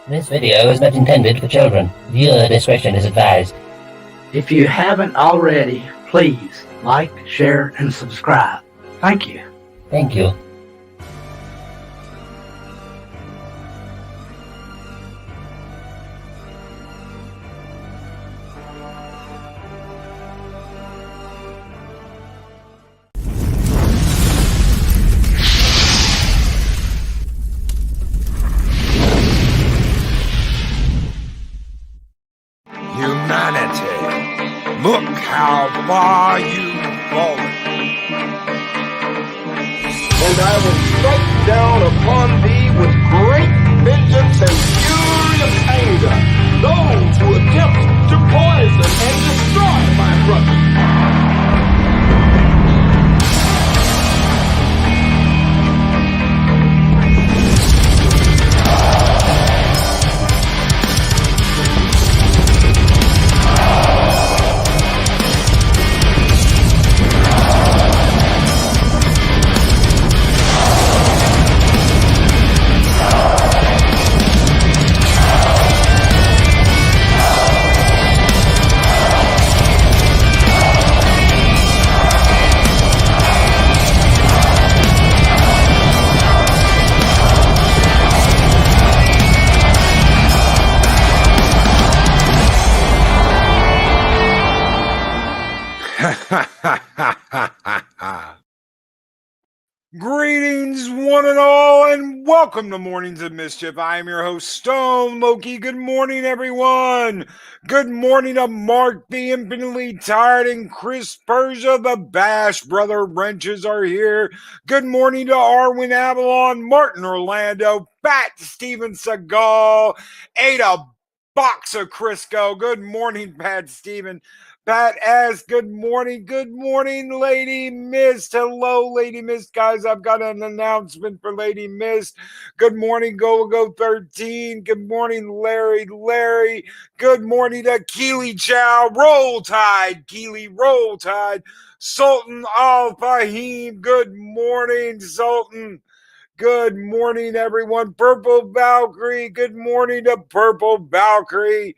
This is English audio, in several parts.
This video is not intended for children. Viewer discretion is advised. If you haven't already, please like, share, and subscribe. Thank you. Thank you. Humanity, look how far you've fallen. And I will strike down upon thee with great vengeance and furious anger those who attempt to poison and destroy my brother. Greetings, one and all, and welcome to Mornings of Mischief. I am your host, Stone Loki. Good morning, everyone. Good morning to Mark the Infinitely Tired and Chris Persia. The Bash Brother Wrenches are here. Good morning to Arwin Avalon, Martin Orlando, Fat Steven Seagal, Ada Box of Crisco. Good morning, Pat Steven. Pat S, good morning, Lady Mist. Hello, Lady Mist, guys. I've got an announcement for Lady Mist. Good morning, Go 13. Good morning, Larry. Good morning to Keely Chow. Roll Tide, Keely, Roll Tide. Sultan Al Fahim. Good morning, Sultan. Good morning, everyone. Purple Valkyrie. Good morning to Purple Valkyrie.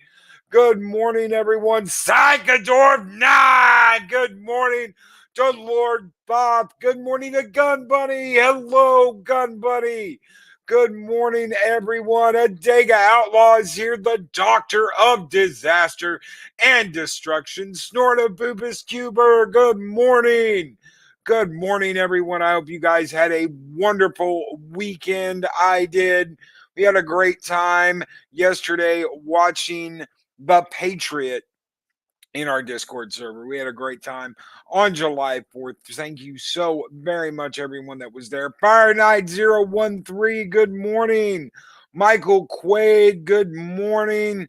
Good morning, everyone. Psychodorf 9. Good morning to Lord Bob. Good morning to Gun Bunny. Hello, Gun Bunny. Good morning, everyone. Adega Outlaw is here, the Doctor of Disaster and Destruction. Snortabubus Cuber. Good morning. Good morning, everyone. I hope you guys had a wonderful weekend. I did. We had a great time yesterday watching The Patriot in our Discord server. We had a great time on July 4th. Thank you so very much, everyone that was there. Fire Knight 013, good morning. Michael Quaid, good morning.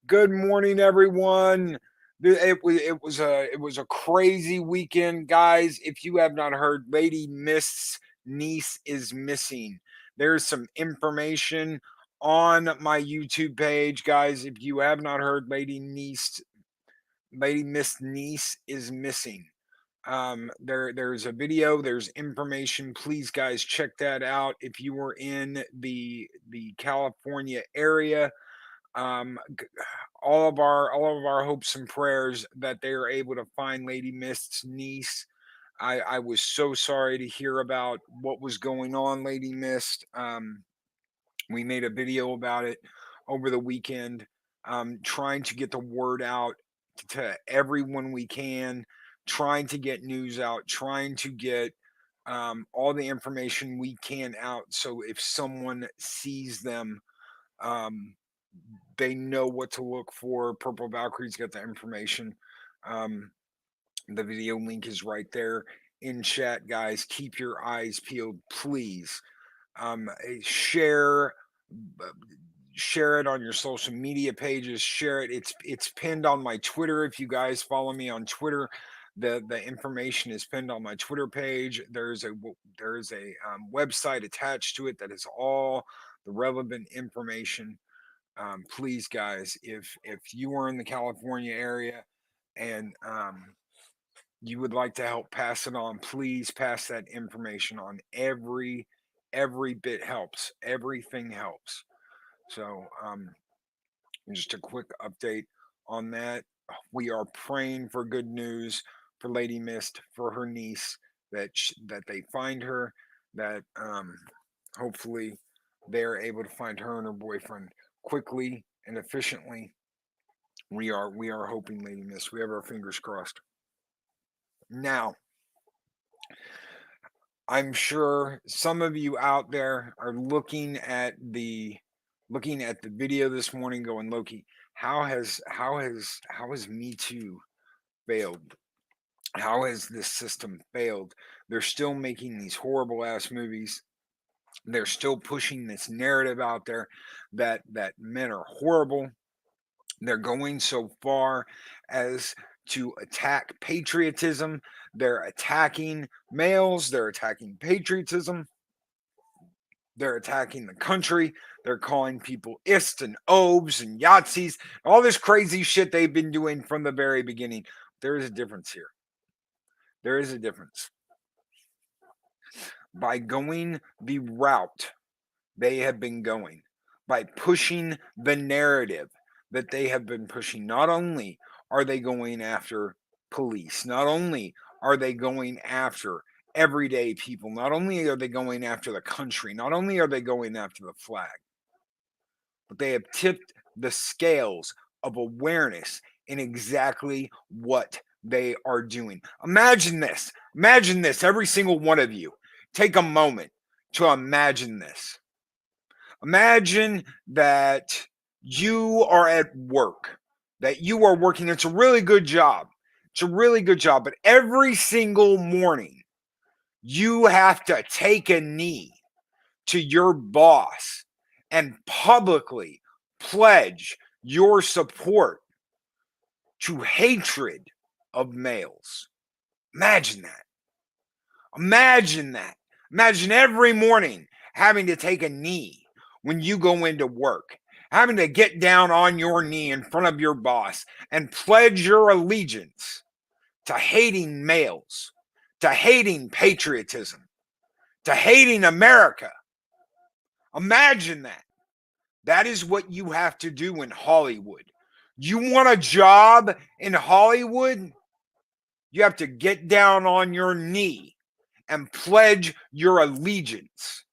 Good morning, everyone. It was a crazy weekend, guys. If you have not heard, Lady Mist's niece is missing. There's some information on my YouTube page, guys. If you have not heard, Lady Mist's niece is missing. There's a video, there's information. Please, guys, check that out. If you were in the California area, all of our hopes and prayers that they are able to find Lady Mist's niece. I was so sorry to hear about what was going on, Lady Mist. We made a video about it over the weekend, trying to get the word out to everyone we can, trying to get news out, trying to get all the information we can out. So if someone sees them, they know what to look for. Purple Valkyrie's got the information. The video link is right there in chat, guys. Keep your eyes peeled, please. Share it on your social media pages. Share it. It's pinned on my Twitter. If you guys follow me on Twitter, the information is pinned on my Twitter page. There's a website attached to it that is all the relevant information. Please, guys, if you are in the California area and you would like to help pass it on, please pass that information on. Every bit helps. Everything helps. So, just a quick update on that. We are praying for good news for Lady Mist, for her niece, that they find her, that hopefully they're able to find her and her boyfriend quickly and efficiently. We are hoping, Lady Mist. We have our fingers crossed. Now, I'm sure some of you out there are looking at the video this morning, going, Loki, how has Me Too failed? How has this system failed? They're still making these horrible ass movies. They're still pushing this narrative out there that men are horrible. They're going so far as to attack patriotism. They're attacking males. They're attacking patriotism. They're attacking the country. They're calling people ists and obes and Yahtzees. All this crazy shit they've been doing from the very beginning. There is a difference here. There is a difference. By going the route they have been going, by pushing the narrative that they have been pushing, not only are they going after police, not only are they going after everyday people, not only are they going after the country, not only are they going after the flag, but they have tipped the scales of awareness in exactly what they are doing. Imagine this. Imagine this, every single one of you. Take a moment to imagine this. Imagine that you are at work, that you are working. It's a really good job. It's a really good job. But every single morning, you have to take a knee to your boss and publicly pledge your support to hatred of males. Imagine that. Imagine that. Imagine every morning having to take a knee when you go into work, having to get down on your knee in front of your boss and pledge your allegiance to hating males, to hating patriotism, to hating America. Imagine that. That is what you have to do in Hollywood. You want a job in Hollywood? You have to get down on your knee and pledge your allegiance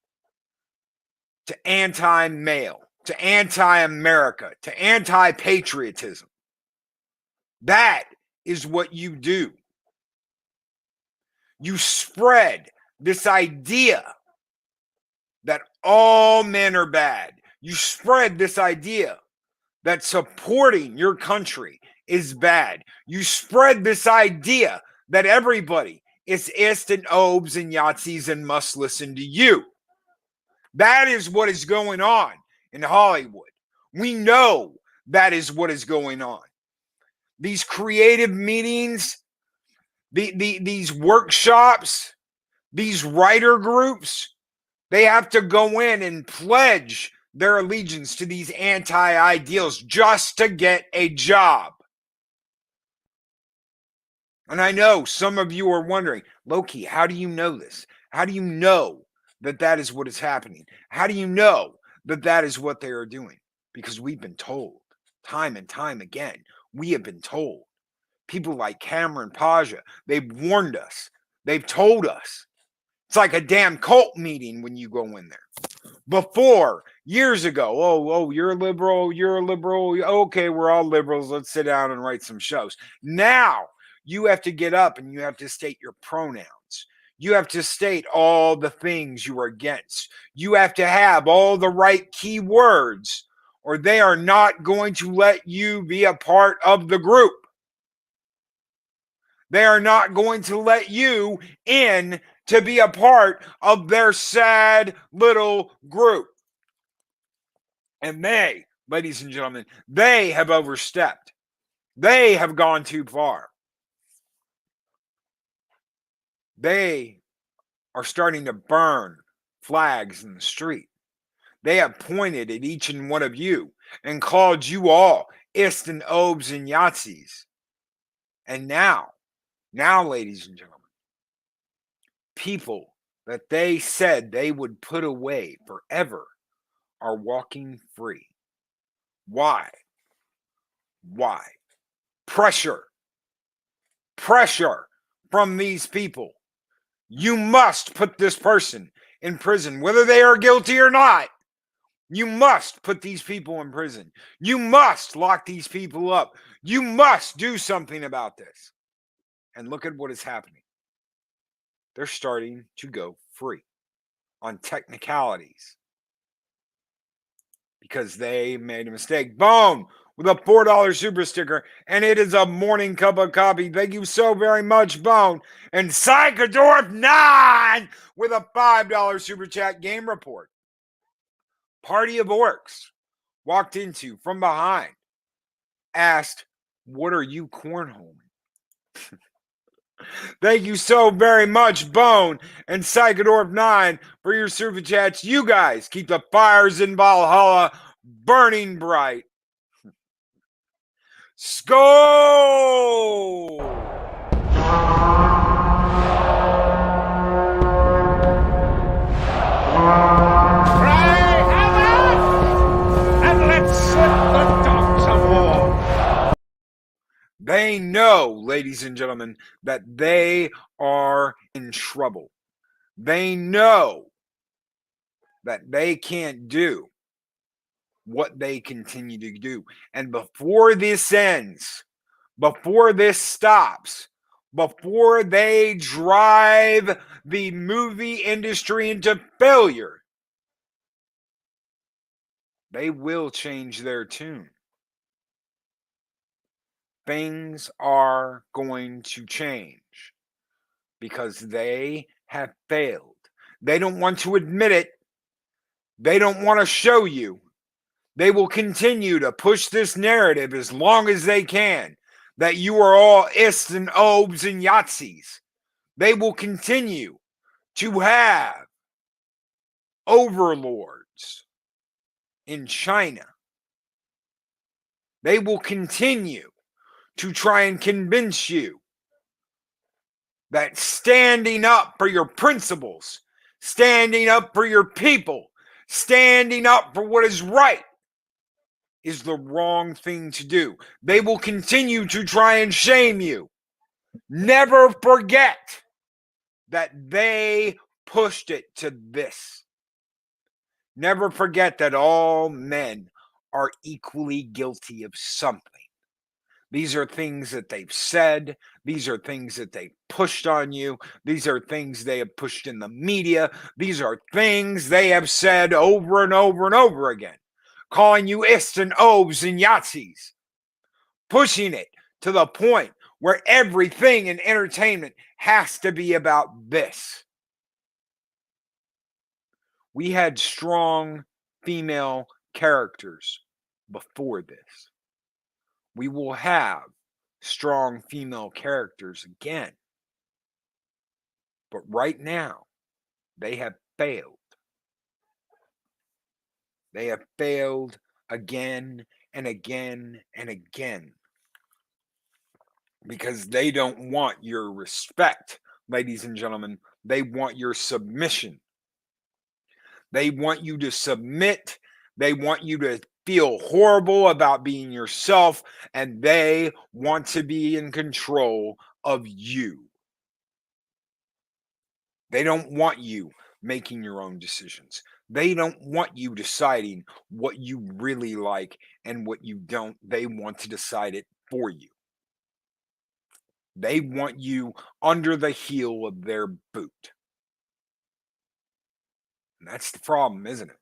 to anti-male, to anti-America, to anti-patriotism. That is what you do. You spread this idea that all men are bad. You spread this idea that supporting your country is bad. You spread this idea that everybody is ist and obes and Yahtzees and must listen to you. That is what is going on in Hollywood. We know that is what is going on. These creative meetings, these workshops, these writer groups, they have to go in and pledge their allegiance to these anti-ideals just to get a job. And I know some of you are wondering, Loki, how do you know this? How do you know that that is what is happening? How do you know that that is what they are doing? Because we've been told time and time again. We have been told. People like Cameron Paja, they've warned us. They've told us. It's like a damn cult meeting when you go in there. Before, years ago, you're a liberal, okay, we're all liberals, let's sit down and write some shows. Now, you have to get up and you have to state your pronouns. You have to state all the things you are against. You have to have all the right keywords, or they are not going to let you be a part of the group. They are not going to let you in to be a part of their sad little group. And they, ladies and gentlemen, they have overstepped. They have gone too far. They are starting to burn flags in the street. They have pointed at each and one of you and called you all ist and obes and Yahtzees. And now, ladies and gentlemen, people that they said they would put away forever are walking free. Why? Why? Pressure from these people. You must put this person in prison, whether they are guilty or not. You must put these people in prison. You must lock these people up. You must do something about this. And look at what is happening. They're starting to go free on technicalities because they made a mistake. Bone with a $4 super sticker, and it is a morning cup of coffee. Thank you so very much, Bone. And Psychodorf 9 with a $5 super chat. Game report. Party of orcs walked into from behind, asked, "What are you cornholing?" Thank you so very much, Bone and Psychodorf 9, for your super chats. You guys keep the fires in Valhalla burning bright. Skull! They know, ladies and gentlemen, that they are in trouble. They know that they can't do what they continue to do. And before this ends, before this stops, before they drive the movie industry into failure, they will change their tune. Things are going to change because they have failed. They don't want to admit it. They don't want to show you. They will continue to push this narrative as long as they can, that you are all ists and obes and Yahtzees. They will continue to have overlords in China. They will continue to try and convince you that standing up for your principles, standing up for your people, standing up for what is right is the wrong thing to do. They will continue to try and shame you. Never forget that they pushed it to this. Never forget that all men are equally guilty of something. These are things that they've said. These are things that they've pushed on you. These are things they have pushed in the media. These are things they have said over and over and over again, calling you ists and obes and Yahtzees, pushing it to the point where everything in entertainment has to be about this. We had strong female characters before this. We will have strong female characters again. But right now, they have failed. They have failed again and again and again. Because they don't want your respect, ladies and gentlemen. They want your submission. They want you to submit. They want you to feel horrible about being yourself, and they want to be in control of you. They don't want you making your own decisions. They don't want you deciding what you really like and what you don't. They want to decide it for you. They want you under the heel of their boot. And that's the problem, isn't it?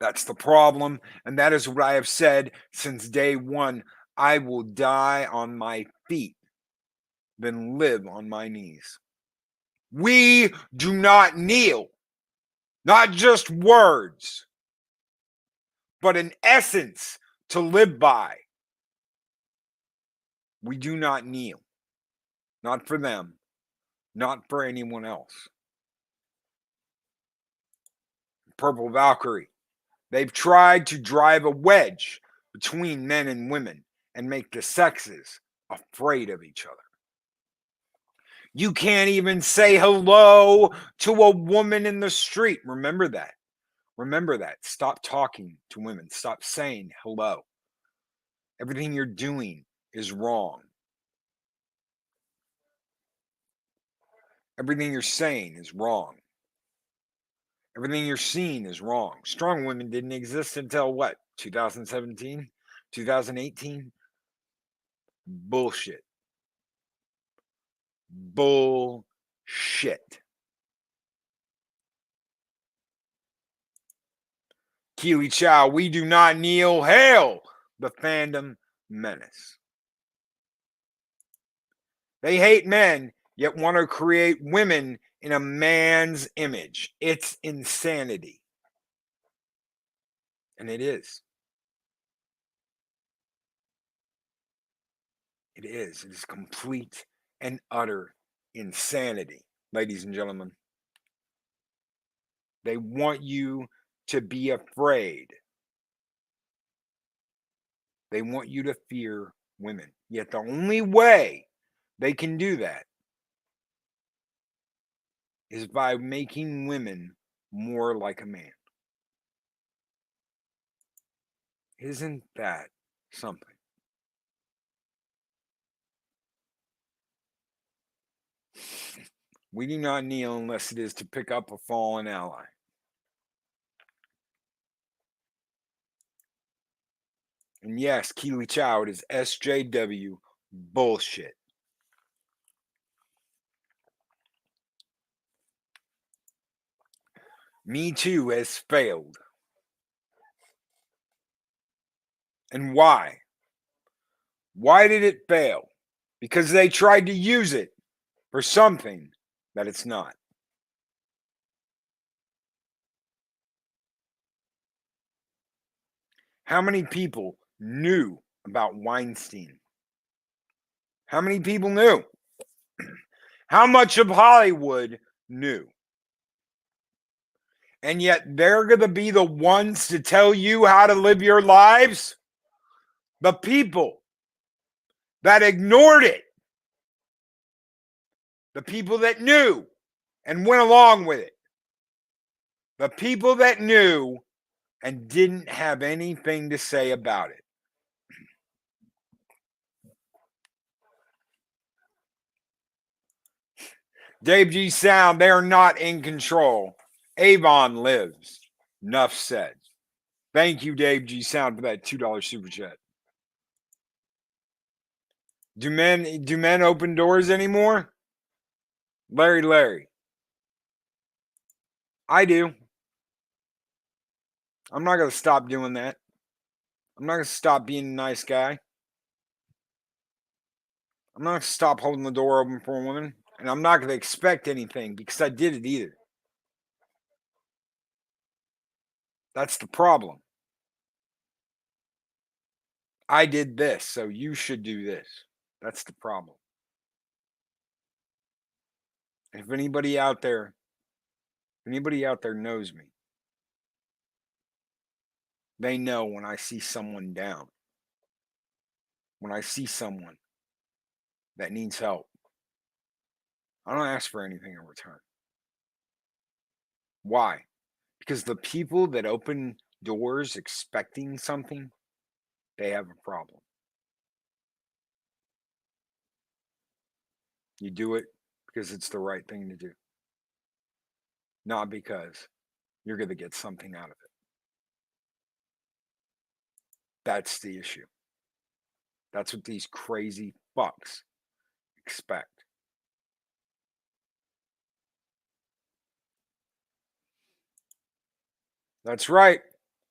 That's the problem. And that is what I have said since day one. I will die on my feet than live on my knees. We do not kneel. Not just words, but an essence to live by. We do not kneel. Not for them. Not for anyone else. Purple Valkyrie. They've tried to drive a wedge between men and women and make the sexes afraid of each other. You can't even say hello to a woman in the street. Remember that. Remember that. Stop talking to women. Stop saying hello. Everything you're doing is wrong. Everything you're saying is wrong. Everything you're seeing is wrong. Strong women didn't exist until what? 2017? 2018? Bullshit. Bullshit. Keely Chow, we do not kneel. Hail the fandom menace. They hate men, yet want to create women in a man's image. It's insanity. And it is. It is. It is complete and utter insanity, ladies and gentlemen. They want you to be afraid. They want you to fear women. Yet the only way they can do that is by making women more like a man. Isn't that something? We do not kneel unless it is to pick up a fallen ally. And yes, Keely Chow, it is SJW bullshit. Me Too has failed. And why? Why did it fail? Because they tried to use it for something that it's not. How many people knew about Weinstein? How many people knew? How much of Hollywood knew? And yet they're going to be the ones to tell you how to live your lives? The people that ignored it. The people that knew and went along with it. The people that knew and didn't have anything to say about it. Dave G. Sound, they are not in control. Avon lives. Nuff said. Thank you, Dave G. Sound, for that $2 super chat. Do men open doors anymore? Larry. I do. I'm not going to stop doing that. I'm not going to stop being a nice guy. I'm not going to stop holding the door open for a woman. And I'm not going to expect anything because I did it either. That's the problem. I did this, so you should do this. That's the problem. If anybody out there knows me, they know when I see someone down, when I see someone that needs help, I don't ask for anything in return. Why? Because the people that open doors expecting something, they have a problem. You do it because it's the right thing to do, not because you're going to get something out of it. That's the issue. That's what these crazy fucks expect. That's right.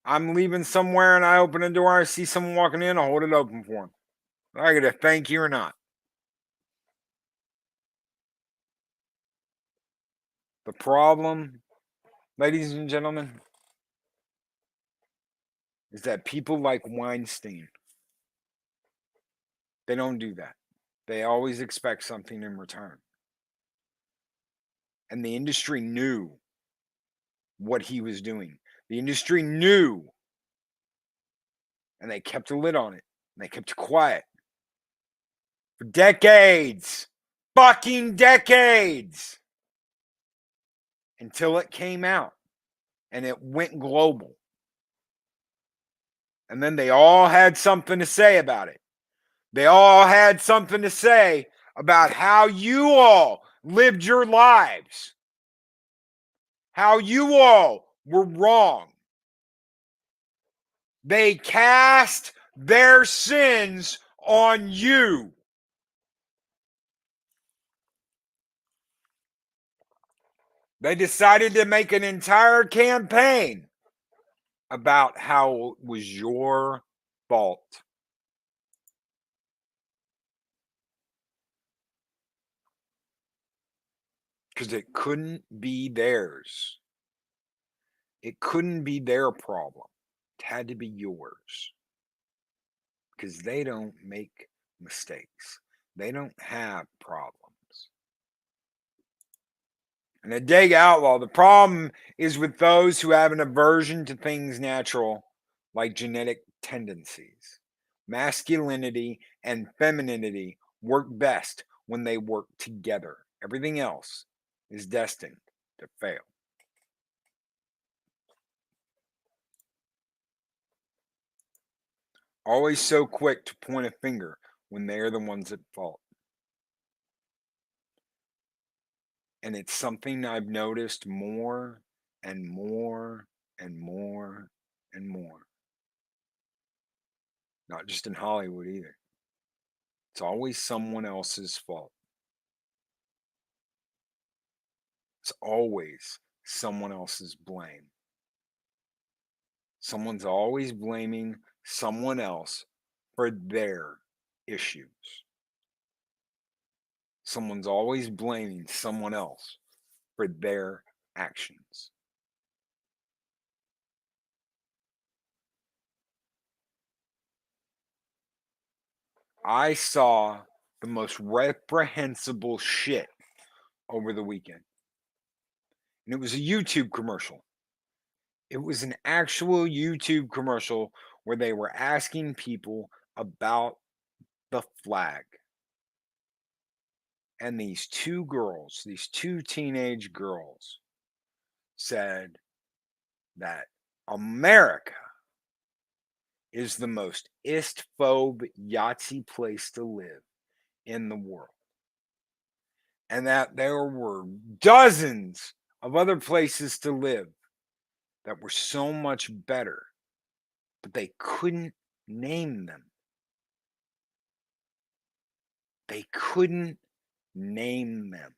I'm leaving somewhere and I open a door. I see someone walking in. I hold it open for them. I get a thank you or not. The problem, ladies and gentlemen, is that people like Weinstein, they don't do that. They always expect something in return. And the industry knew what he was doing. The industry knew. And they kept a lid on it. And they kept it quiet. For decades. Fucking decades. Until it came out. and it went global. And then they all had something to say about it. They all had something to say about how you all lived your lives, how you all were wrong. They cast their sins on you. They decided to make an entire campaign about how it was your fault. Because it couldn't be theirs. It couldn't be their problem. It had to be yours. Because they don't make mistakes. They don't have problems. And a dig outlaw, the problem is with those who have an aversion to things natural, like genetic tendencies. Masculinity and femininity work best when they work together. Everything else is destined to fail. Always so quick to point a finger when they're the ones at fault. And it's something I've noticed more and more and more and more. Not just in Hollywood either. It's always someone else's fault. It's always someone else's blame. Someone's always blaming someone else for their issues. Someone's always blaming someone else for their actions. I saw the most reprehensible shit over the weekend. And it was a YouTube commercial. It was an actual YouTube commercial where they were asking people about the flag. And these two girls, these two teenage girls, said that America is the most istphobe Yahtzee place to live in the world. And that there were dozens of other places to live that were so much better, but they couldn't name them. They couldn't name them.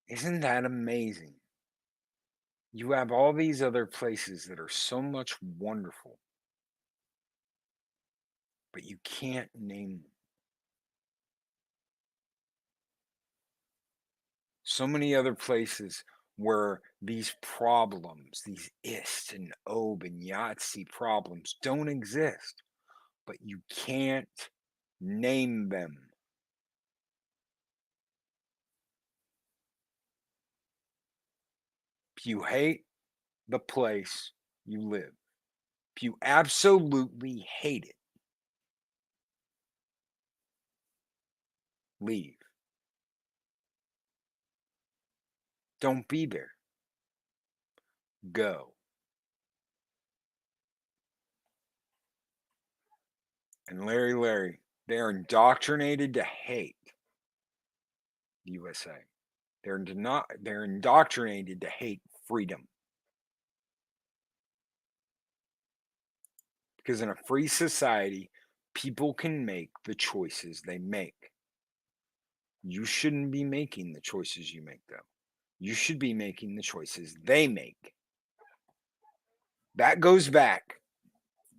Isn't that amazing? You have all these other places that are so much wonderful, but you can't name them. So many other places where these problems, these ist and ob and Yahtzee problems don't exist, but you can't name them. If you hate the place you live, if you absolutely hate it, leave. Don't be there. Go. And Larry, they are indoctrinated to hate the USA. They're indoctrinated to hate freedom. Because in a free society, people can make the choices they make. You shouldn't be making the choices you make, though. You should be making the choices they make. That goes back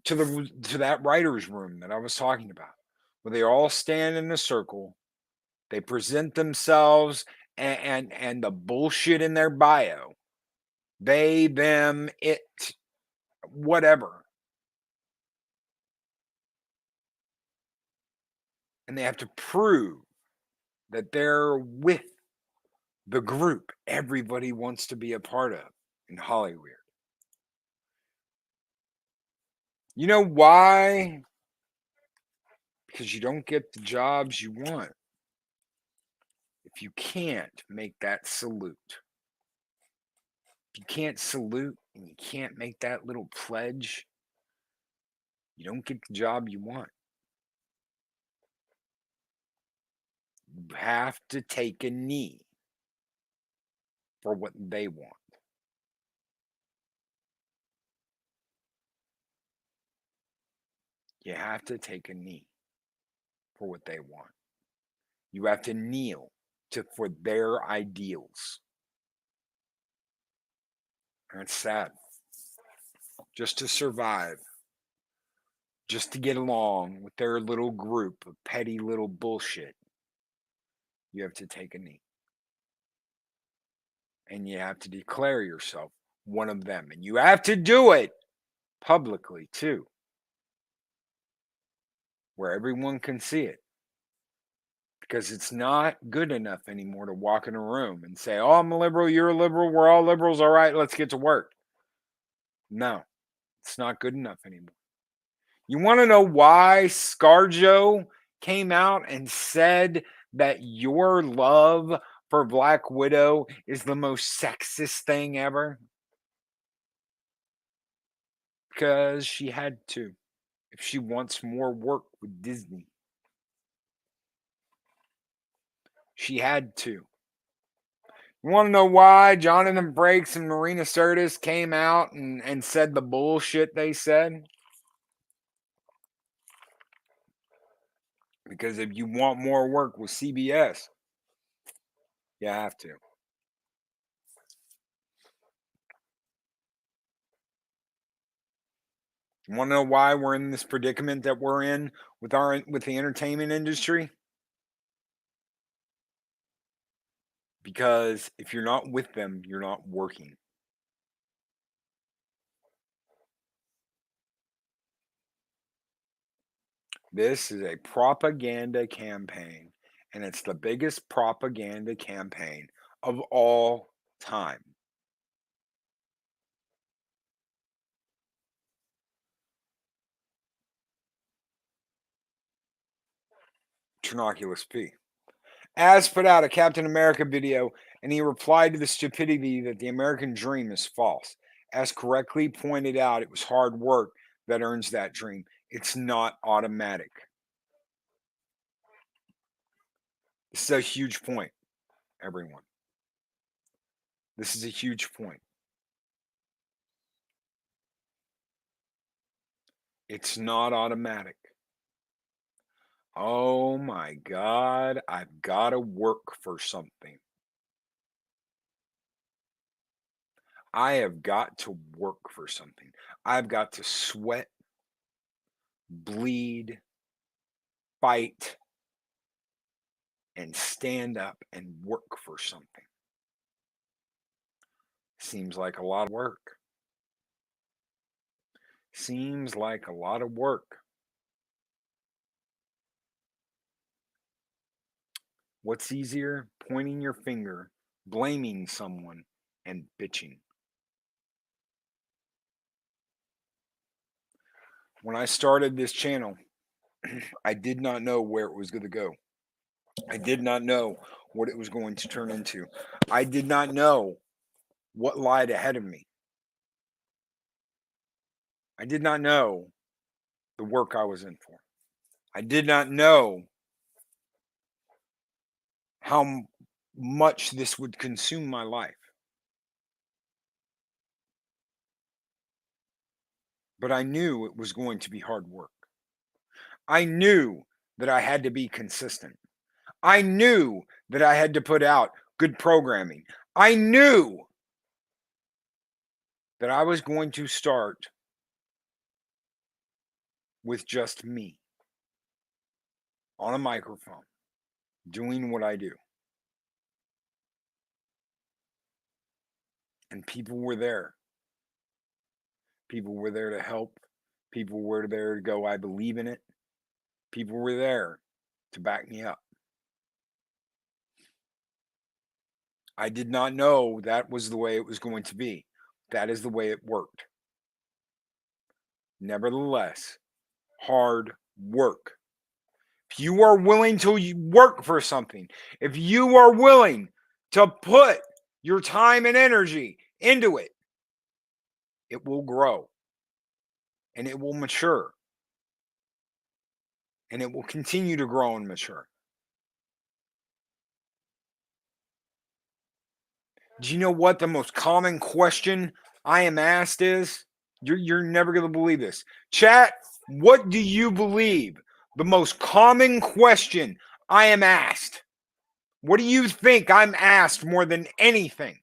to that writer's room that I was talking about, where they all stand in a circle, they present themselves and the bullshit in their bio. They, them, it, whatever. And they have to prove that they're with the group everybody wants to be a part of in Hollyweird. You know why because you don't get the jobs you want if you can't make that salute. If you can't salute and you can't make that little pledge, you don't get the job you want. You have to take a knee for what they want. You have to take a knee for what they want. You have to kneel for their ideals. And it's sad. Just to survive, just to get along with their little group of petty little bullshit, you have to take a knee. And you have to declare yourself one of them. And you have to do it publicly, too, where everyone can see it. Because it's not good enough anymore to walk in a room and say, oh, I'm a liberal, you're a liberal, we're all liberals, all right, let's get to work. No, it's not good enough anymore. You want to know why ScarJo came out and said that your love for Black Widow is the most sexist thing ever? Because she had to, if she wants more work with Disney. She had to. You want to know why Jonathan Frakes and Marina Sirtis came out and said the bullshit they said? Because if you want more work with CBS, you have to. You want to know why we're in this predicament that we're in with the entertainment industry? Because if you're not with them, you're not working. This is a propaganda campaign, and it's the biggest propaganda campaign of all time. Trinoculus P. As put out a Captain America video, and he replied to the stupidity that the American dream is false. As correctly pointed out, it was hard work that earns that dream. It's not automatic. This is a huge point, everyone. This is a huge point. It's not automatic. Oh my God, I've got to work for something. I have got to work for something. I've got to sweat, bleed, fight, and stand up and work for something. Seems like a lot of work. Seems like a lot of work. What's easier? Pointing your finger, blaming someone, and bitching. When I started this channel, I did not know where it was going to go. I did not know what it was going to turn into. I did not know what lied ahead of me. I did not know the work I was in for. I did not know how much this would consume my life. But I knew it was going to be hard work. I knew that I had to be consistent. I knew that I had to put out good programming. I knew that I was going to start with just me on a microphone doing what I do. And people were there. People were there to help. People were there to go, I believe in it. People were there to back me up. I did not know that was the way it was going to be. That is the way it worked. Nevertheless, hard work if you are willing to work for something, if you are willing to put your time and energy into it, it will grow and it will mature and it will continue to grow and mature. Do you know what the most common question I am asked is? You're never going to believe this. Chat, what do you believe the most common question I am asked? What do you think I'm asked more than anything?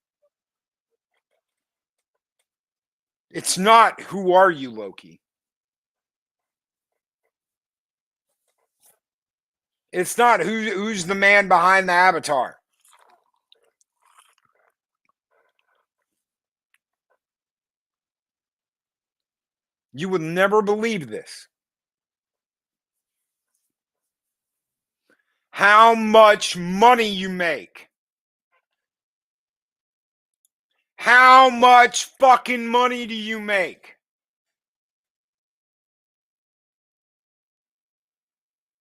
It's not, who are you, Loki? It's not, who's the man behind the avatar? You would never believe this. How much money you make. How much fucking money do you make?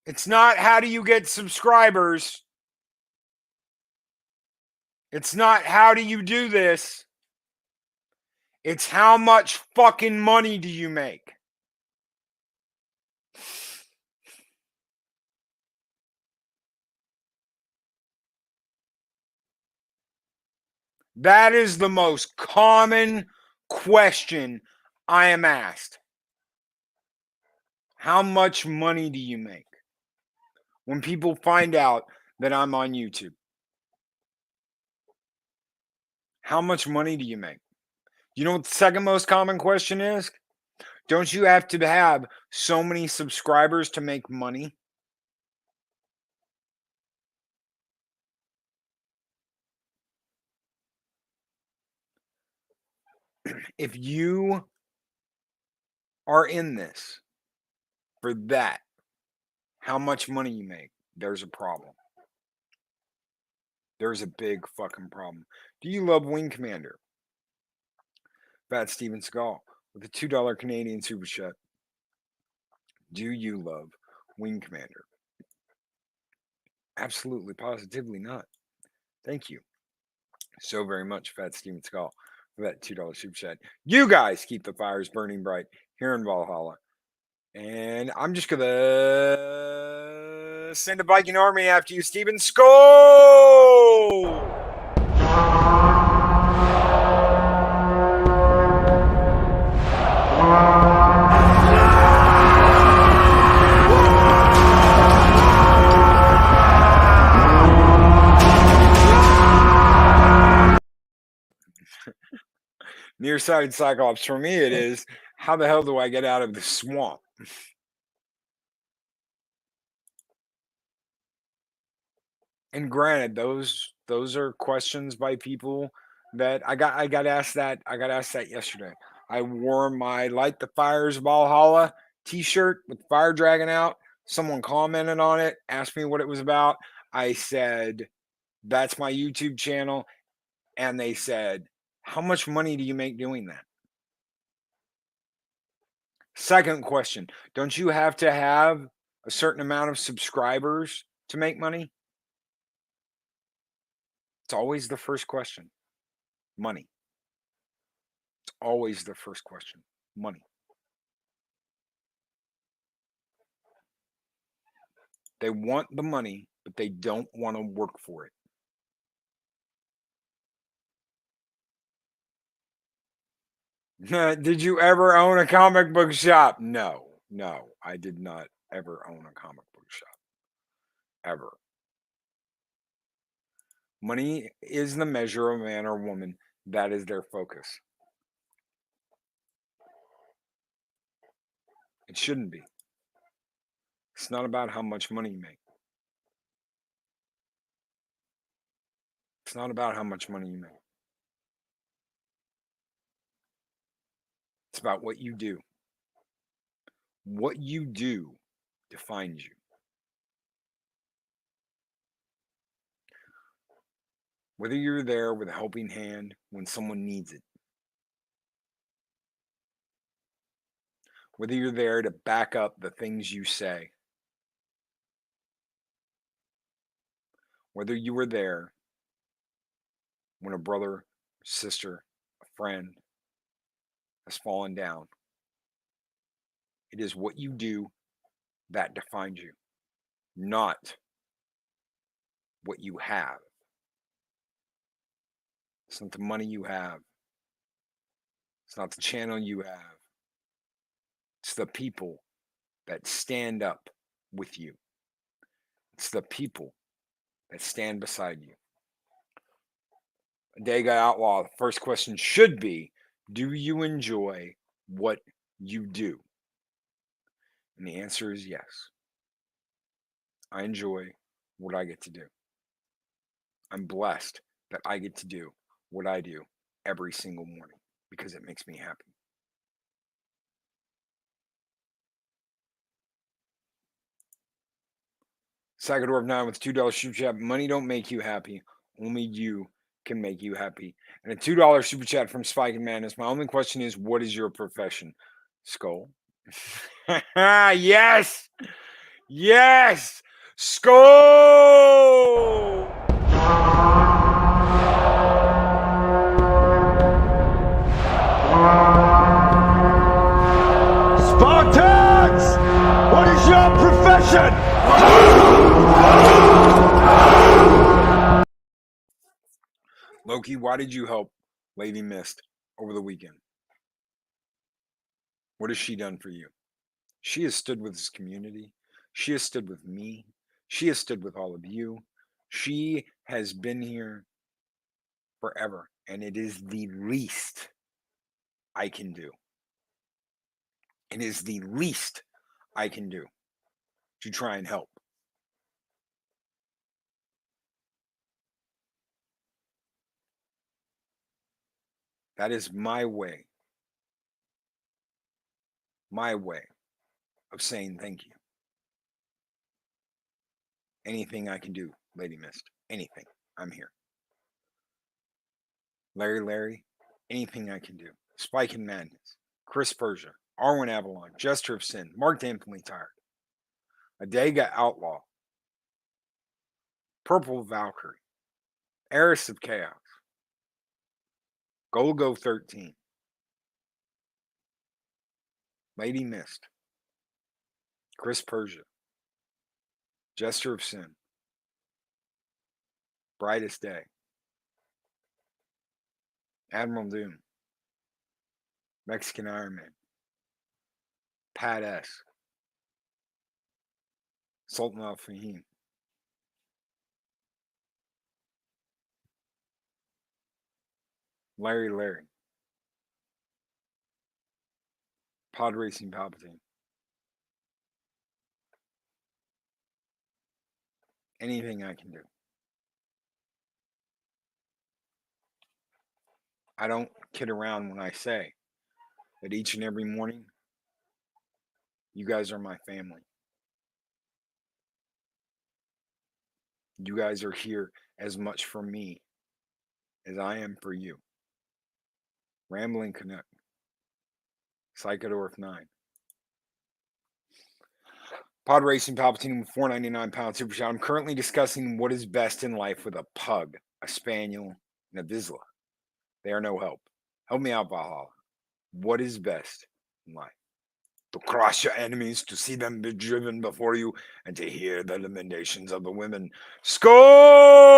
It's not how do you get subscribers. It's not how do you do this. It's how much fucking money do you make? That is the most common question I am asked. How much money do you make? When people find out that I'm on YouTube. How much money do you make? You know what the second most common question is? Don't you have to have so many subscribers to make money? If you are in this for that, how much money you make, there's a problem. There's a big fucking problem. Do you love Wing Commander? Fat Steven Skull with a $2 Canadian super chat. Do you love Wing Commander? Absolutely, positively not. Thank you so very much, Fat Steven Skull, for that $2 super chat. You guys keep the fires burning bright here in Valhalla. And I'm just going to send a Viking army after you, Steven Skull! Nearsighted Cyclops. For me, it is, how the hell do I get out of the swamp? And granted, those are questions by people that I got asked that yesterday. I wore my Light the Fires Valhalla t-shirt with fire dragon out. Someone commented on it, asked me what it was about. I said, that's my YouTube channel. And they said, how much money do you make doing that? Second question, don't you have to have a certain amount of subscribers to make money? It's always the first question. Money. It's always the first question. Money. They want the money, but they don't want to work for it. Did you ever own a comic book shop? No, I did not ever own a comic book shop. Ever. Money is the measure of a man or woman. That is their focus. It shouldn't be. It's not about how much money you make. It's not about how much money you make. It's about what you do. What you do defines you. Whether you're there with a helping hand when someone needs it. Whether you're there to back up the things you say. whether you were there when a brother, sister, a friend has fallen down, it is what you do that defines you, not what you have. It's not the money you have. It's not the channel you have. It's the people that stand up with you. It's the people that stand beside you. Dega Outlaw, the first question should be, do you enjoy what you do? And the answer is yes. I enjoy what I get to do. I'm blessed that I get to do what I do every single morning because it makes me happy. Sagador of 9 with $2 super chat. Money don't make you happy. Only you can make you happy. And a $2 super chat from Spike and Madness. My only question is, what is your profession? Skull. Yes. Yes. Skull. Spartans! What is your profession? Loki, why did you help Lady Mist over the weekend? What has she done for you? She has stood with this community. She has stood with me. She has stood with all of you. She has been here forever, and it is the least I can do. It is the least I can do to try and help. That is my way of saying thank you. Anything I can do, Lady Mist, anything, I'm here. Larry, anything I can do. Spike and Madness, Chris Persia, Arwen Avalon, Jester of Sin, Mark Damptonly Tired, Adega Outlaw, Purple Valkyrie, Heiress of Chaos, Golgo 13, Lady Mist, Chris Persia, Jester of Sin, Brightest Day, Admiral Doom, Mexican Iron Man, Pat S, Sultan Al Fahim, Larry, Pod Racing Palpatine. Anything I can do. I don't kid around when I say that each and every morning, you guys are my family. You guys are here as much for me as I am for you. Rambling Canuck, Psychodorf 9, Pod Racing Palpatine with 499 pound super chat. I'm currently discussing what is best in life with a pug, a spaniel, and a Vizsla. They are no help. Help me out, Valhalla. What is best in life? To crush your enemies, to see them be driven before you, and to hear the lamentations of the women. Skull!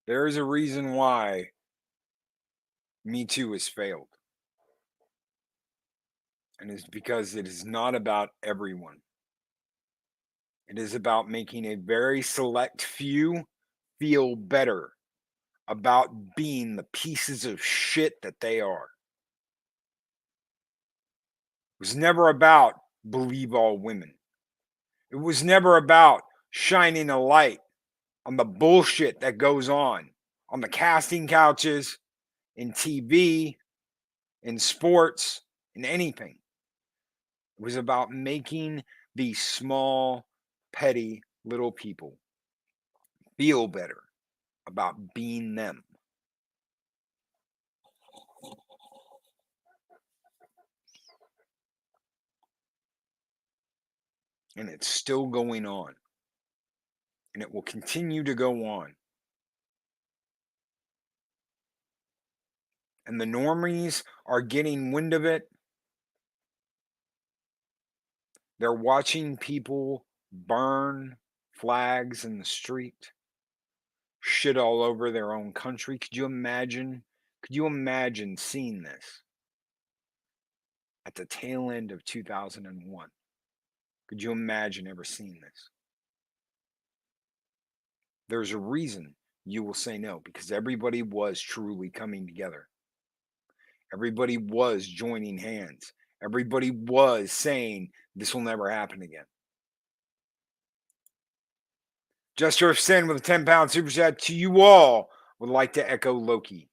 There is a reason why Me Too has failed. And it's because it is not about everyone. It is about making a very select few feel better about being the pieces of shit that they are. It was never about believe all women. It was never about shining a light on the bullshit that goes on the casting couches, in TV, in sports, in anything. It was about making these small, petty little people feel better about being them. And it's still going on. And it will continue to go on. And the normies are getting wind of it. They're watching people burn flags in the street, shit all over their own country. Could you imagine seeing this at the tail end of 2001? Could you imagine ever seeing this? There's a reason you will say no, because everybody was truly coming together. Everybody was joining hands. Everybody was saying this will never happen again. Jester of Sin with a 10-pound super chat to you all would like to echo Loki.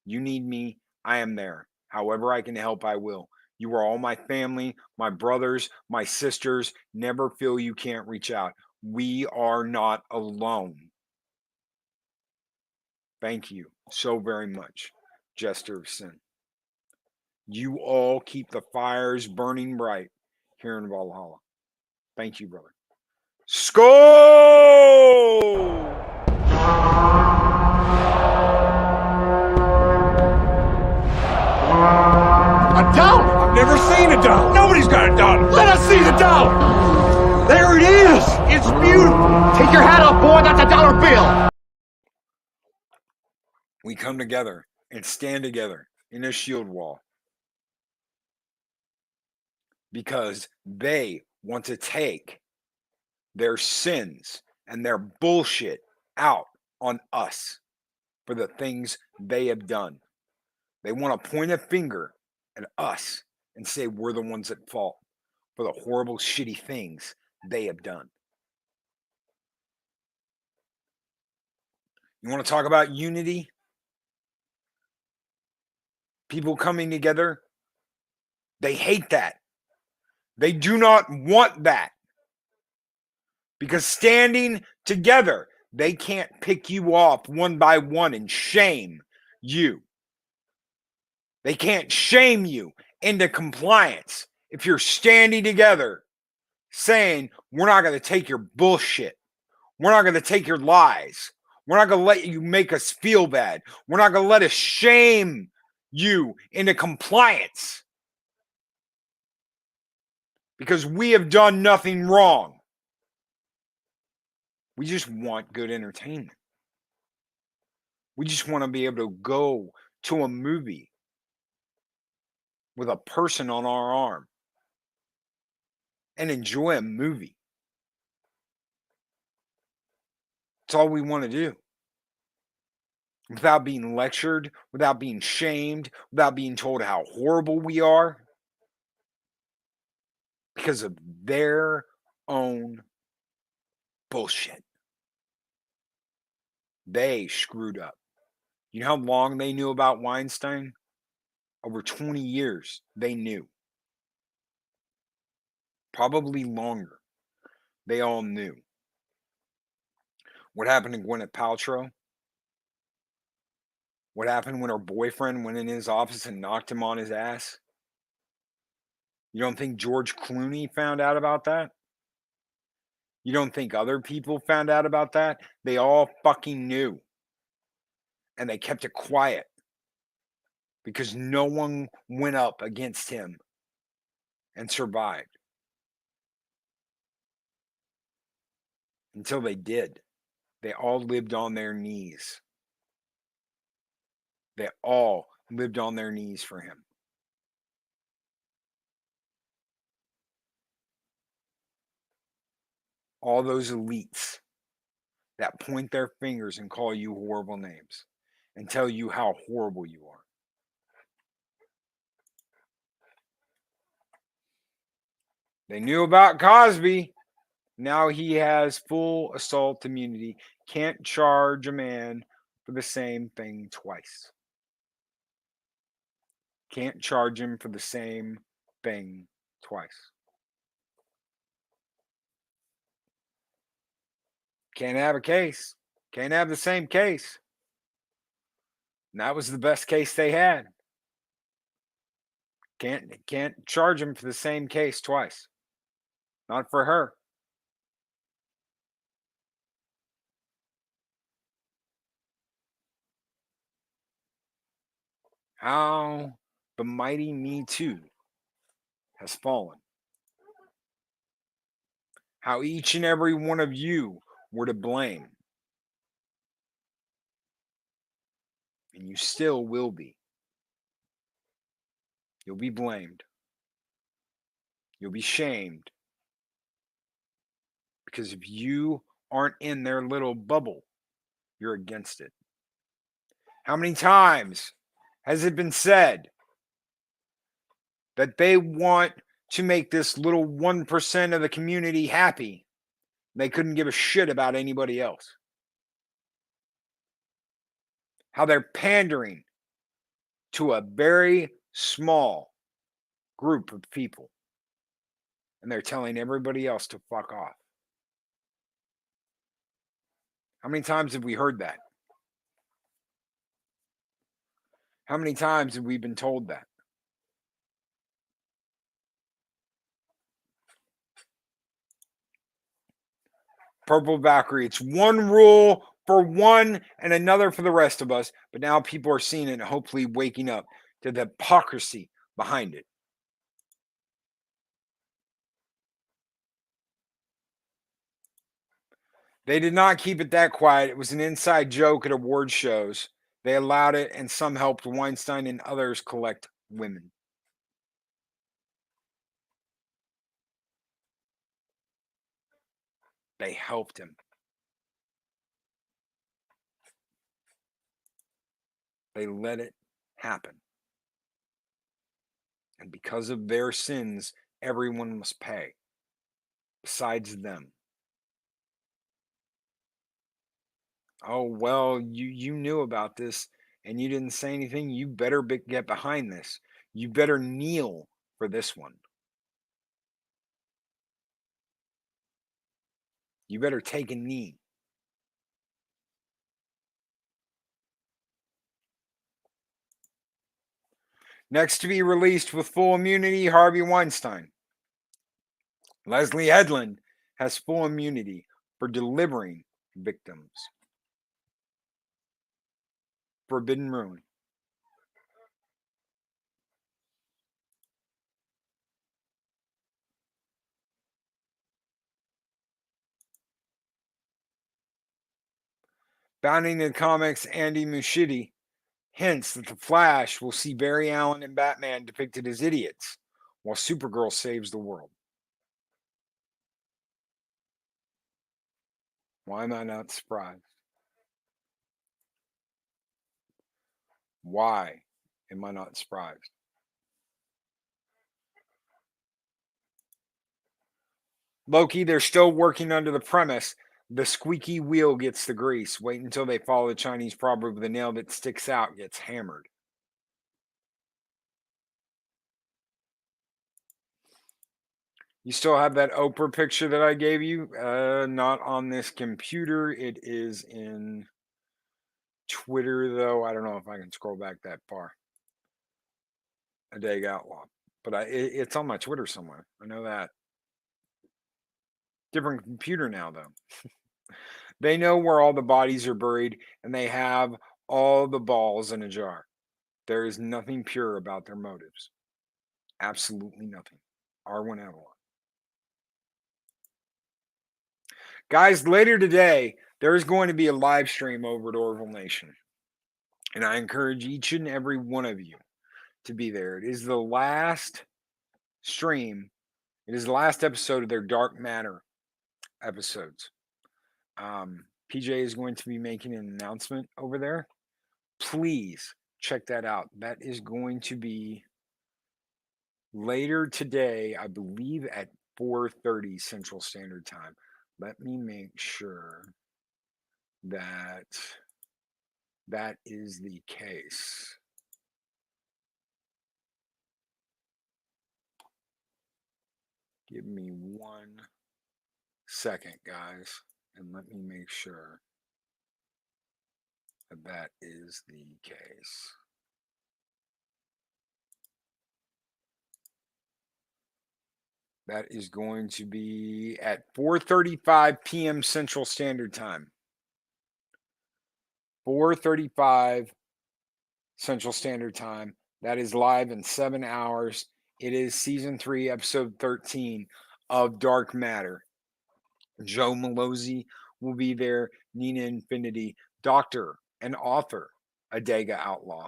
You need me, I am there. However I can help, I will. You are all my family, my brothers, my sisters. Never feel you can't reach out. We are not alone. Thank you so very much, Jester of Sin. You all keep the fires burning bright here in Valhalla. Thank you, brother. Skull! A dollar? I've never seen a dollar. Nobody's got a dollar. Let us see the dollar. There it is. It's beautiful. Take your hat off, boy. That's a dollar bill. We come together and stand together in a shield wall because they want to take their sins and their bullshit out on us for the things they have done. They want to point a finger at us and say we're the ones at fault for the horrible, shitty things they have done. You want to talk about unity? People coming together? They hate that. They do not want that. Because standing together, they can't pick you off one by one and shame you. They can't shame you into compliance if you're standing together saying, we're not going to take your bullshit. We're not going to take your lies. We're not going to let you make us feel bad. We're not going to let us shame you into compliance. Because we have done nothing wrong. We just want good entertainment. We just want to be able to go to a movie with a person on our arm and enjoy a movie. That's all we want to do. Without being lectured, without being shamed, without being told how horrible we are because of their own bullshit. They screwed up. You know how long they knew about Weinstein? Over 20 years, they knew. Probably longer. They all knew. What happened to Gwyneth Paltrow? What happened when her boyfriend went in his office and knocked him on his ass? You don't think George Clooney found out about that? You don't think other people found out about that? They all fucking knew. And they kept it quiet. Because no one went up against him and survived. Until they did. They all lived on their knees. They all lived on their knees for him. All those elites that point their fingers and call you horrible names and tell you how horrible you are. They knew about Cosby. Now he has full assault immunity. Can't charge a man for the same thing twice. Can't charge him for the same thing twice. Can't have a case. Can't have the same case. And that was the best case they had. Can't charge them for the same case twice. Not for her. How the mighty Me Too has fallen. How each and every one of you were to blame. And you still will be. You'll be blamed. You'll be shamed. Because if you aren't in their little bubble, you're against it. How many times has it been said that they want to make this little 1% of the community happy? They couldn't give a shit about anybody else. How they're pandering to a very small group of people. And they're telling everybody else to fuck off. How many times have we heard that? How many times have we been told that? Purple Valkyrie. It's one rule for one and another for the rest of us. But now people are seeing it and hopefully waking up to the hypocrisy behind it. They did not keep it that quiet. It was an inside joke at award shows. They allowed it, and some helped Weinstein and others collect women. They helped him. They let it happen. And because of their sins, everyone must pay, besides them. Oh, well, you knew about this and you didn't say anything. You better get behind this. You better kneel for this one. You better take a knee. Next to be released with full immunity, Harvey Weinstein. Leslie Headland has full immunity for delivering victims. Forbidden Ruin. Bounding the comics, Andy Muschietti hints that the Flash will see Barry Allen and Batman depicted as idiots, while Supergirl saves the world. Why am I not surprised? Why am I not surprised? Loki, they're still working under the premise the squeaky wheel gets the grease. Wait until they follow the Chinese proverb, the nail that sticks out gets hammered. You still have that Oprah picture that I gave you? Not on this computer. It is in Twitter, though. I don't know if I can scroll back that far. A Dag Outlaw. But it's on my Twitter somewhere. I know that. Different computer now, though. They know where all the bodies are buried, and they have all the balls in a jar. There is nothing pure about their motives. Absolutely nothing. R1 Avalon. Guys, later today, there is going to be a live stream over at Orville Nation. And I encourage each and every one of you to be there. It is the last stream. It is the last episode of their Dark Matter episodes. PJ is going to be making an announcement over there. Please check that out. That is going to be later today, I believe at 4:30 Central Standard Time. Let me make sure that that is the case. Give me 1 second, guys. And let me make sure that that is the case. That is going to be at 4:35 p.m. Central Standard Time. 4:35 Central Standard Time. That is live in 7 hours. It is season 3, episode 13 of Dark Matter. Joe Malozzi will be there. Nina Infinity, doctor and author, Adega Outlaw,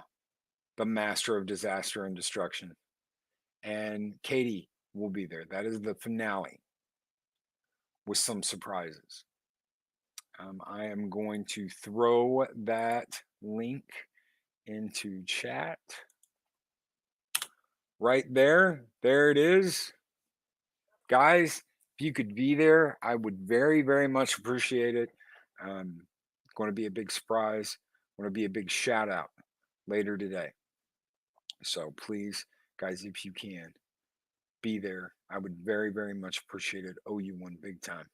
the master of disaster and destruction. And Katie will be there. That is the finale with some surprises. I am going to throw that link into chat right there. There it is. Guys, if you could be there, I would very, very much appreciate it. It's going to be a big surprise. Going to be a big shout out later today. So please, guys, if you can, be there. I would very, very much appreciate it. Owe you one big time.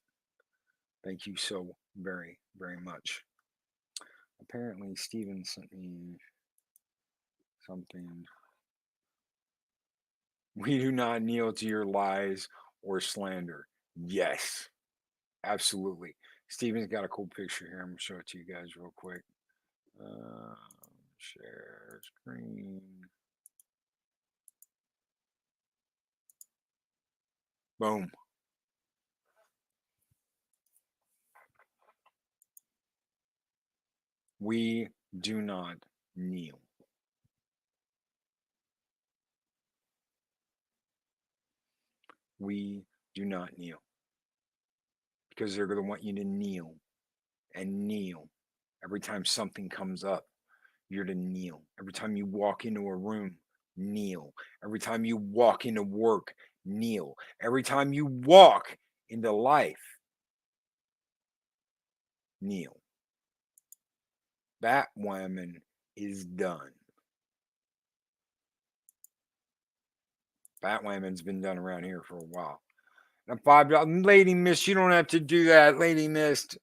Thank you so very, very much. Apparently, Steven sent me something. We do not kneel to your lies or slander. Yes, absolutely. Steven's got a cool picture here. I'm going to show it to you guys real quick. Share screen. Boom. We do not kneel. We do not kneel. Because they're going to want you to kneel and kneel. Every time something comes up, you're to kneel. Every time you walk into a room, kneel. Every time you walk into work, kneel. Every time you walk into life, kneel. That woman is done. Batwoman's been done around here for a while. Now, $5, Lady Mist, you don't have to do that, Lady Mist.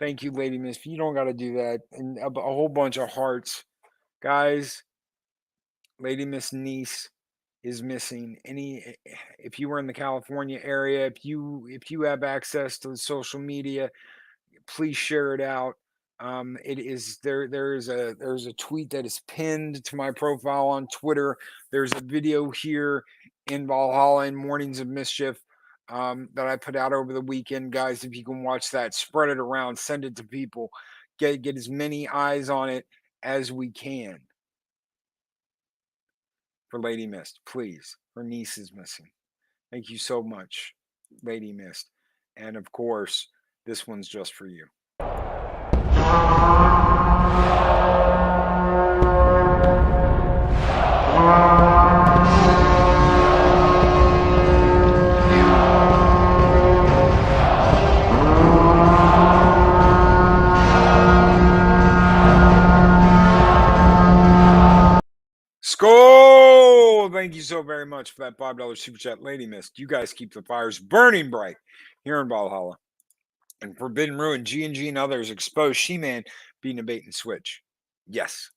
Thank you, Lady Mist. You don't got to do that. And a whole bunch of hearts, guys. Lady Mist niece is missing. If you were in the California area, if you have access to the social media, please share it out. It is there's a tweet that is pinned to my profile on Twitter. There's a video here in Valhalla in Mornings of Mischief that I put out over the weekend. Guys, if you can watch that, spread it around, send it to people, get as many eyes on it as we can. For Lady Mist, please. Her niece is missing. Thank you so much, Lady Mist. And of course, this one's just for you. Skull! Thank you so very much for that $5 super chat, Lady Mist. You guys keep the fires burning bright here in Valhalla. And Forbidden Ruin, G&G and others expose She-Man being a bait and switch. Yes.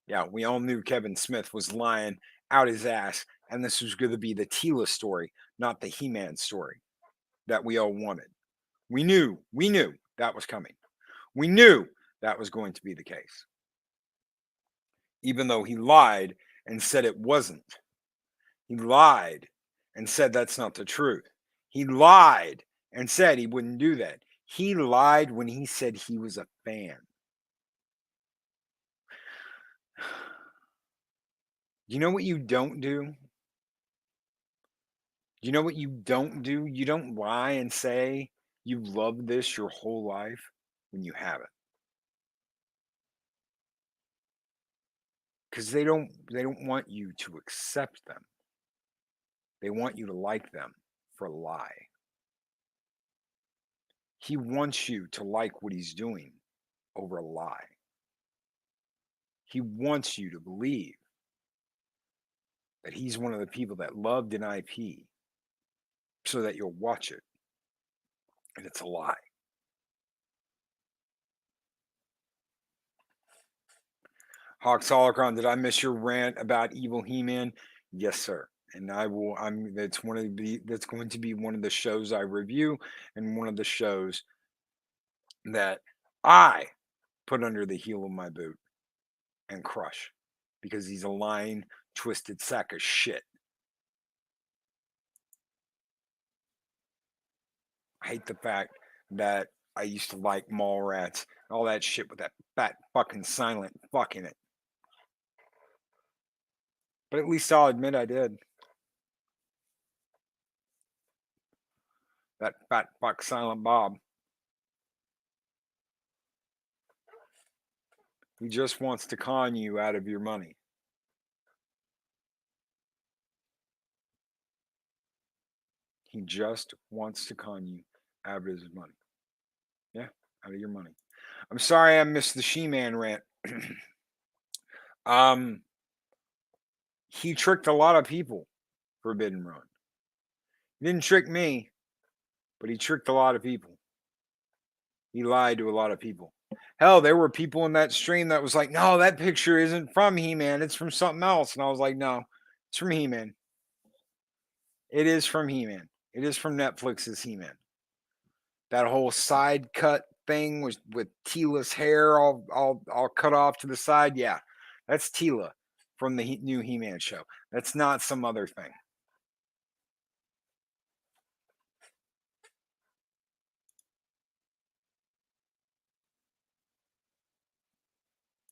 Yeah, we all knew Kevin Smith was lying out his ass, and this was going to be the Teela story, not the He-Man story that we all wanted. We knew that was coming. We knew that was going to be the case. Even though he lied and said it wasn't. He lied and said that's not the truth. He lied and said he wouldn't do that. He lied when he said he was a fan. You know what you don't do? You know what you don't do? You don't lie and say you love this your whole life when you haven't. Because they don't want you to accept them. They want you to like them for a lie. He wants you to like what he's doing over a lie. He wants you to believe that he's one of the people that loved an IP so that you'll watch it. And it's a lie. Hawks Holocron, did I miss your rant about evil He-Man? Yes, sir. And I will. That's That's going to be one of the shows I review, and one of the shows that I put under the heel of my boot and crush, because he's a lying, twisted sack of shit. I hate the fact that I used to like Mallrats and all that shit with that fat fucking silent fuck in it. But at least I'll admit I did. That fat fuck Silent Bob. He just wants to con you out of your money. He just wants to con you out of his money. Yeah, out of your money. I'm sorry I missed the She-Man rant. He tricked a lot of people, Forbidden Run. He didn't trick me, but he tricked a lot of people. He lied to a lot of people. Hell, there were people in that stream that was like, no, that picture isn't from He-Man. It's from something else. And I was like, no, it's from He-Man. It is from He-Man. It is from Netflix's He-Man. That whole side cut thing was with Tila's hair all cut off to the side. Yeah, that's Tila from the new He-Man show. That's not some other thing.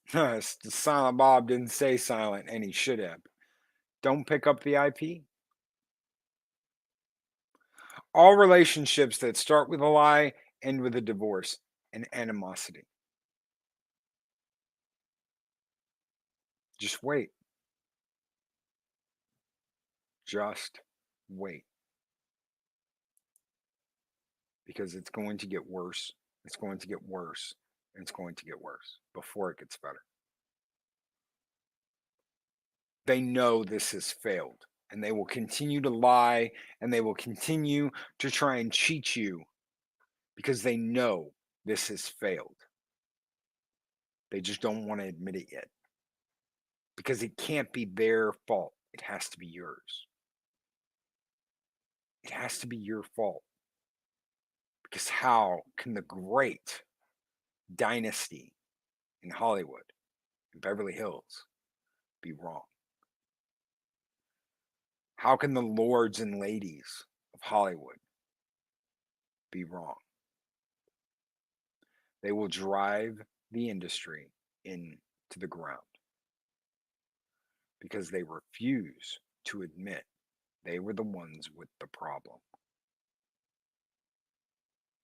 Silent Bob didn't say silent, and he should have. Don't pick up the IP. All relationships that start with a lie end with a divorce and animosity. Just wait. Just wait. Because it's going to get worse. It's going to get worse. And it's going to get worse before it gets better. They know this has failed. And they will continue to lie. And they will continue to try and cheat you. Because they know this has failed. They just don't want to admit it yet. Because it can't be their fault. It has to be yours. It has to be your fault. Because how can the great dynasty in Hollywood, in Beverly Hills, be wrong? How can the lords and ladies of Hollywood be wrong? They will drive the industry into the ground because they refuse to admit they were the ones with the problem.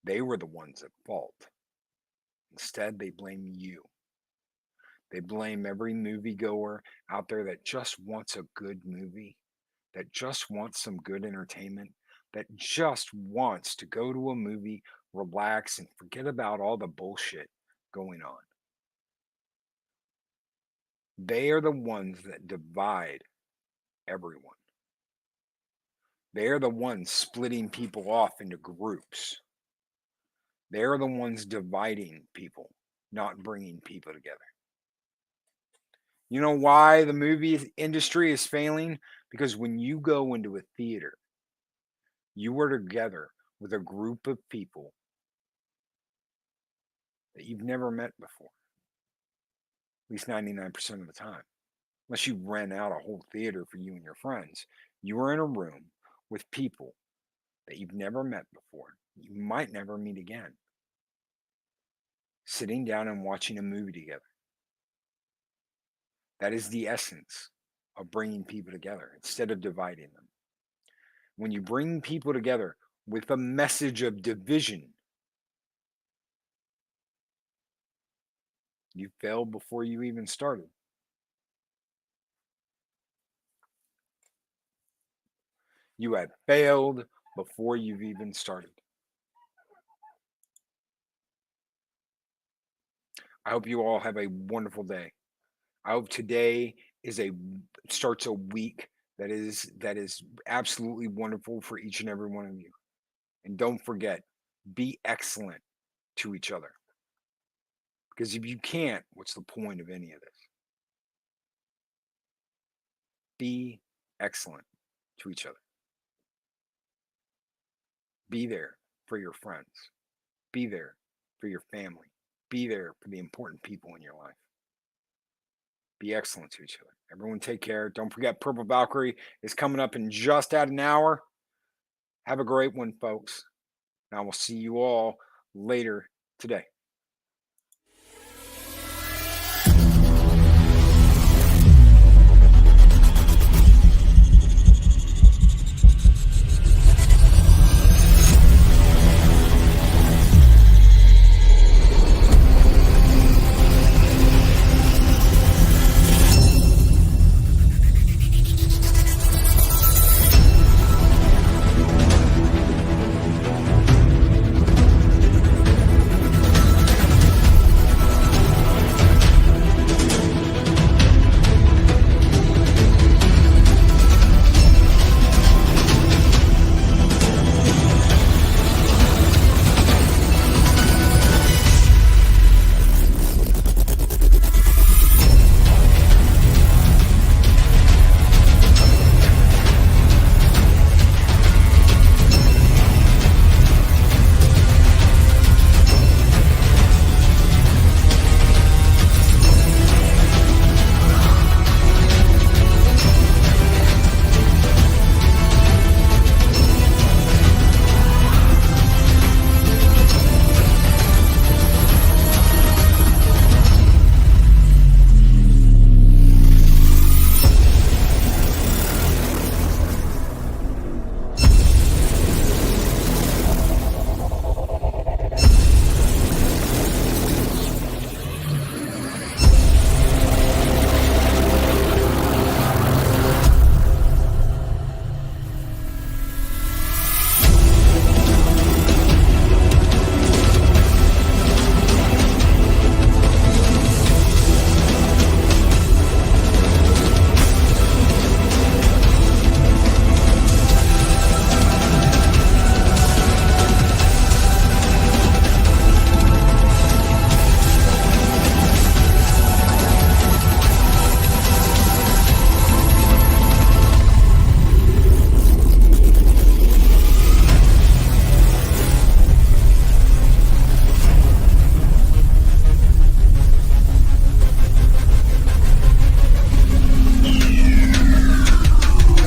They were the ones at fault. Instead, they blame you. They blame every moviegoer out there that just wants a good movie, that just wants some good entertainment, that just wants to go to a movie, relax, and forget about all the bullshit going on. They are the ones that divide everyone. They are the ones splitting people off into groups. They are the ones dividing people, not bringing people together. You know why the movie industry is failing? Because when you go into a theater, you are together with a group of people that you've never met before. At least 99% of the time. Unless you rent out a whole theater for you and your friends. You are in a room with people that you've never met before. You might never meet again. Sitting down and watching a movie together. That is the essence of bringing people together instead of dividing them. When you bring people together with a message of division, you failed before you even started. You have failed before you've even started. I hope you all have a wonderful day. I hope today starts a week that is absolutely wonderful for each and every one of you. And don't forget, Be excellent to each other. Because if you can't, what's the point of any of this? Be excellent to each other. Be there for your friends. Be there for your family. Be there for the important people in your life. Be excellent to each other. Everyone take care. Don't forget, Purple Valkyrie is coming up in just at an hour. Have a great one, folks. And I will see you all later today.